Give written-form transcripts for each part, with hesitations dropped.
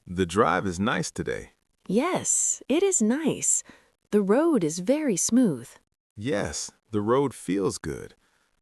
The drive is nice today. Yes, it is nice. The road is very smooth. Yes, the road feels good.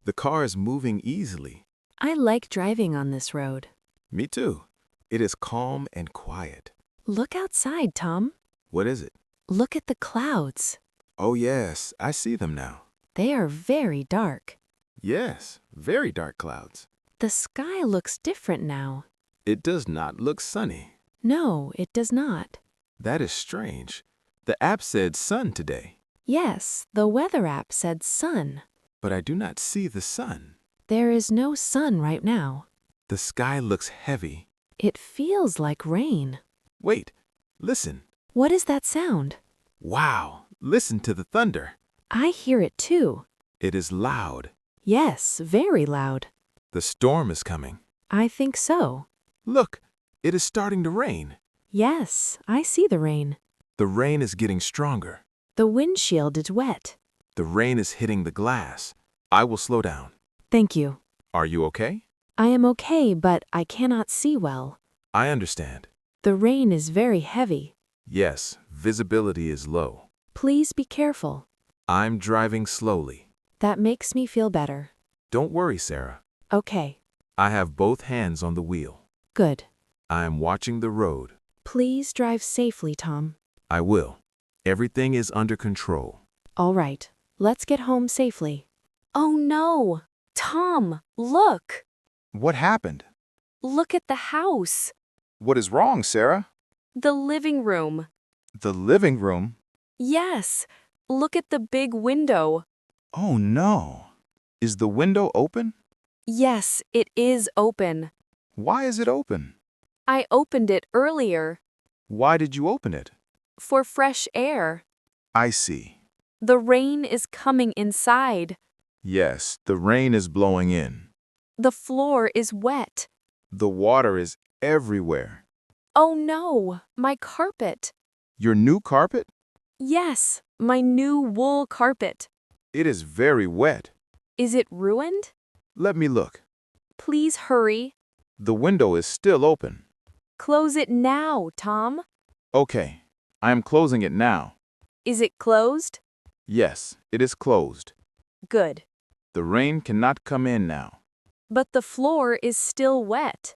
The car is moving easily. I like driving on this road. Me too. It is calm and quiet. Look outside, Tom. What is it? Look at the clouds. Oh yes, I see them now. They are very dark. Yes, very dark clouds. The sky looks different now. It does not look sunny. No, it does not. That is strange. The app said sun today, Yes, the weather app said sun. but I do not see the sun. There is no sun right now. The sky looks heavy. It feels like rain. Wait, listen. What is that sound? Wow, listen to the thunder. I hear it too. It is loud. Yes, very loud. The storm is coming. I think so. Look, it is starting to rain. Yes, I see the rain. The rain is getting stronger. The windshield is wet. The rain is hitting the glass. I will slow down. Thank you. Are you okay? I am okay, but I cannot see well. I understand. The rain is very heavy. Yes, visibility is low. Please be careful. I'm driving slowly. That makes me feel better. Don't worry, Sarah. Okay, I have both hands on the wheel. good. I am watching the road. Please drive safely, Tom. I will. Everything is under control. All right, let's get home safely. Oh no! Tom, look! What happened? Look at the house. What is wrong, Sarah? The living room. The living room? Yes, look at the big window. Oh no. Is the window open? Yes, it is open. Why is it open? I opened it earlier. Why did you open it? For fresh air. I see. The rain is coming inside. Yes, the rain is blowing in. The floor is wet. The water is everywhere. Oh no, my carpet. Your new carpet? Yes, my new wool carpet. It is very wet. Is it ruined? Let me look. Please hurry. The window is still open. Close it now, Tom. Okay, I am closing it now. Is it closed? Yes, it is closed. Good. The rain cannot come in now. But the floor is still wet.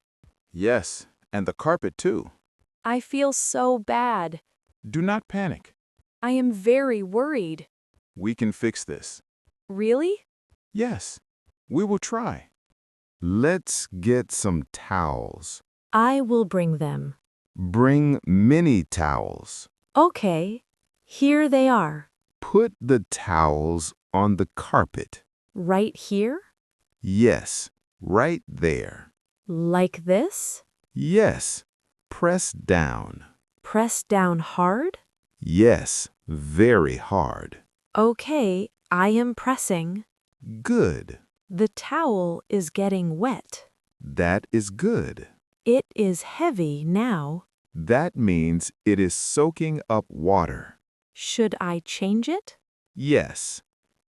Yes, and the carpet too. I feel so bad. Do not panic. I am very worried. We can fix this. Really? Yes, we will try. Let's get some towels. I will bring them. Bring many towels. Okay, here they are. Put the towels on the carpet. Right here? Yes, right there. Like this? Yes, press down. Press down hard? Yes, very hard. Okay, I am pressing. Good. The towel is getting wet. That is good. It is heavy now. That means it is soaking up water. Should I change it? Yes.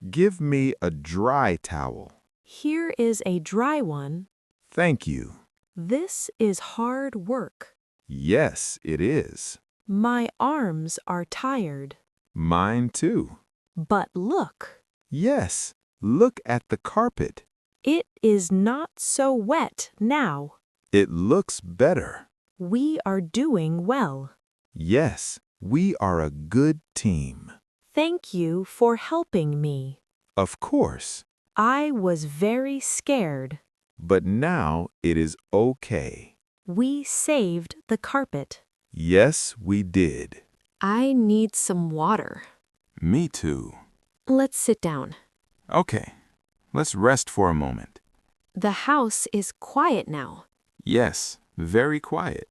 Give me a dry towel. Here is a dry one. Thank you. This is hard work. Yes, it is. My arms are tired. Mine too. But look, Yes, look at the carpet. it is not so wet now. It looks better. We are doing well. Yes, we are a good team. Thank you for helping me. Of course. I was very scared. But now it is okay. We saved the carpet. Yes, we did. I need some water. Me too. Let's sit down. Okay, let's rest for a moment. The house is quiet now. Yes, very quiet.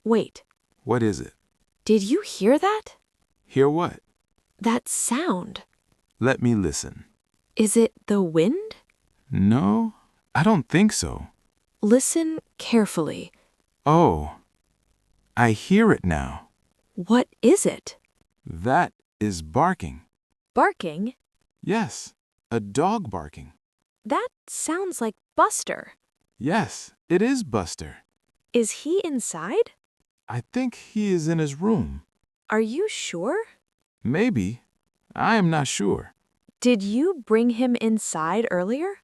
Wait, What is it? did you hear that? Hear what? That sound. Let me listen. Is it the wind? No, I don't think so. Listen carefully. Oh, I hear it now. What is it? That is barking. Barking? Yes, a dog barking. That sounds like Buster. Yes, it is Buster. Is he inside? I think he is in his room. Are you sure? Maybe. I am not sure. Did you bring him inside earlier?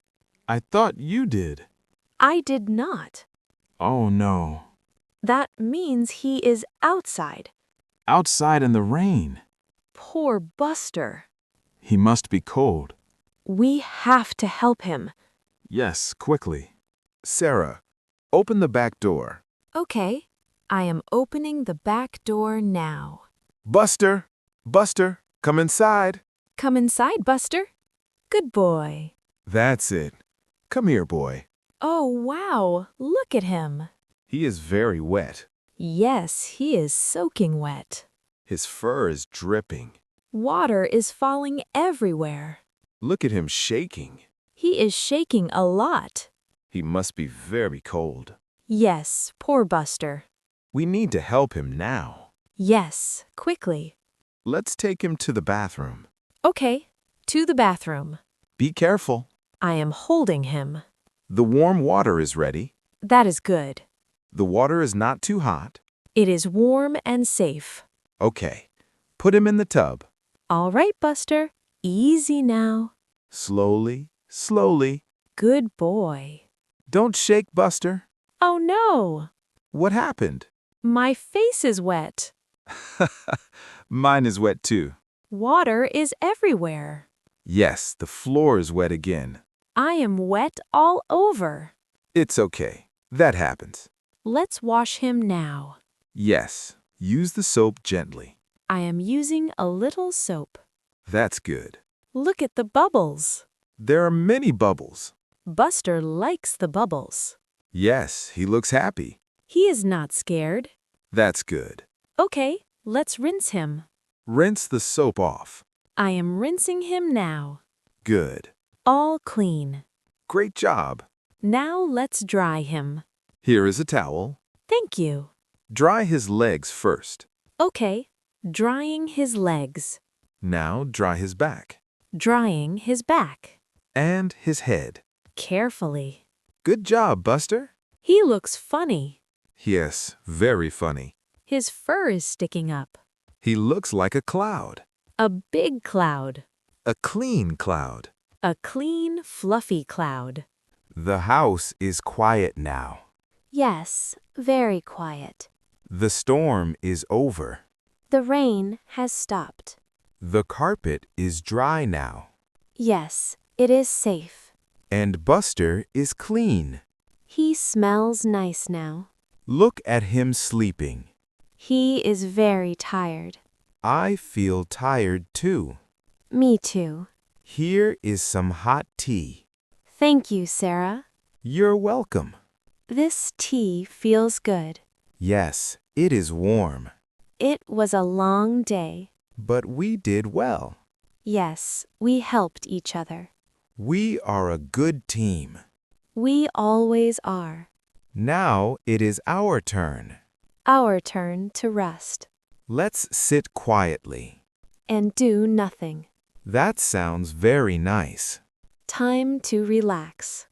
I thought you did. I did not. Oh no. That means he is outside. Outside in the rain. Poor Buster. He must be cold. We have to help him. Yes, quickly. Sarah, open the back door. Okay, I am opening the back door now. Buster! Buster, come inside. Come inside, Buster. Good boy. That's it. Come here, boy. Oh, wow, look at him. He is very wet. Yes, he is soaking wet. His fur is dripping. Water is falling everywhere. Look at him shaking. He is shaking a lot. He must be very cold. Yes, poor Buster. We need to help him now. Yes, quickly. Let's take him to the bathroom. Okay, to the bathroom. Be careful. I am holding him. The warm water is ready. That is good. The water is not too hot. It is warm and safe. Okay. Put him in the tub. All right, Buster. Easy now. Slowly, slowly. Good boy. Don't shake, Buster. Oh no! What happened? My face is wet. Mine is wet too. Water is everywhere. Yes, the floor is wet again. I am wet all over. It's okay. That happens. Let's wash him now. Yes, use the soap gently. I am using a little soap. That's good. Look at the bubbles. There are many bubbles. Buster likes the bubbles. Yes, he looks happy. He is not scared. That's good. Okay, let's rinse him. Rinse the soap off. I am rinsing him now. Good. All clean. Great job. Now let's dry him. Here is a towel. Thank you. Dry his legs first. Okay, drying his legs. Now dry his back. Drying his back. And his head. Carefully. Good job, Buster. He looks funny. Yes, very funny. His fur is sticking up. He looks like a cloud. A big cloud. A clean cloud. A clean, fluffy cloud. The house is quiet now. Yes, very quiet. The storm is over. The rain has stopped. The carpet is dry now. Yes, it is safe. And Buster is clean. He smells nice now. Look at him sleeping. He is very tired. I feel tired too. Me too. Here is some hot tea. Thank you, Sarah. You're welcome. This tea feels good. Yes, it is warm. It was a long day. But we did well. Yes, we helped each other. We are a good team. We always are. Now it is our turn. Our turn to rest. Let's sit quietly. And do nothing. That sounds very nice. Time to relax.